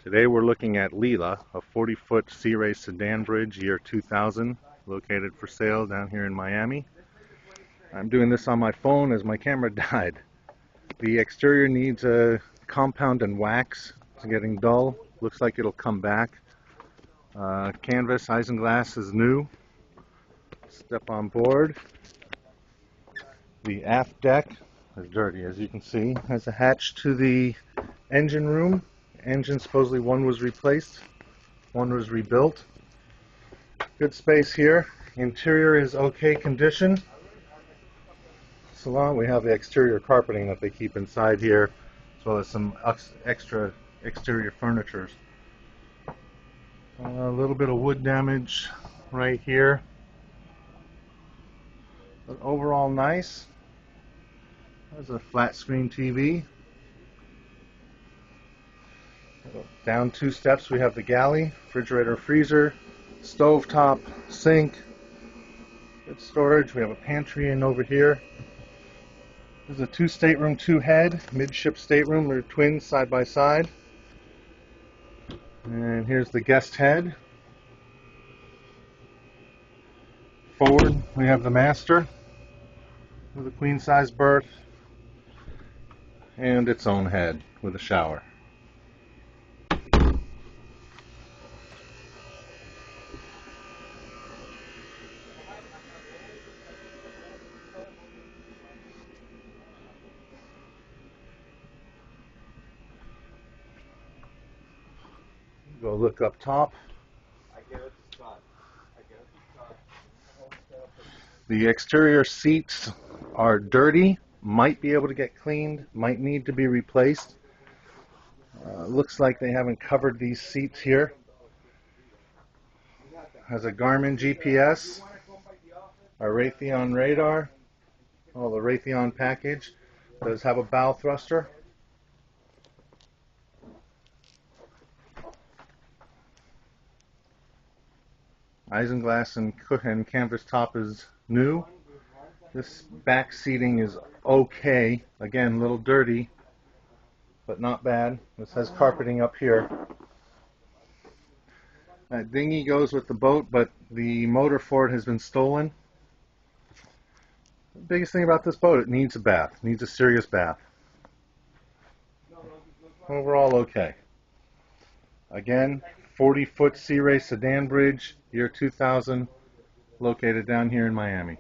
Today we're looking at Lila, a 40-foot Sea Ray Sedan Bridge, year 2000, located for sale down here in Miami. I'm doing this on my phone as my camera died. The exterior needs a compound and wax. It's getting dull. Looks like it'll come back. Canvas, isinglass is new. Step on board. The aft deck is dirty, as you can see. Has a hatch to the engine room. Engine, supposedly one was replaced, one was rebuilt. Good space here. Interior is okay condition. Salon, we have the exterior carpeting that they keep inside here, as well as some extra exterior furniture. A little bit of wood damage right here, but overall nice. There's a flat screen TV. Down 2 steps we have the galley, refrigerator, freezer, stove top, sink, good storage. We have a pantry in over here. There's a 2 stateroom, 2 head, midship stateroom. They're twins side by side. And here's the guest head. Forward we have the master with a queen size berth and its own head with a shower. Go look up top. The exterior seats are dirty, might be able to get cleaned, might need to be replaced. Looks like they haven't covered these seats here. Has a Garmin GPS, a Raytheon radar, the Raytheon package. Does have a bow thruster. Isinglass and canvas top is new. This back seating is okay. Again, a little dirty, but not bad. This has carpeting up here. That dinghy goes with the boat, but the motor for it has been stolen. The biggest thing about this boat, it needs a bath. It needs a serious bath. Overall, okay. Again, 40-foot Sea Ray Sedan Bridge, year 2000, located down here in Miami.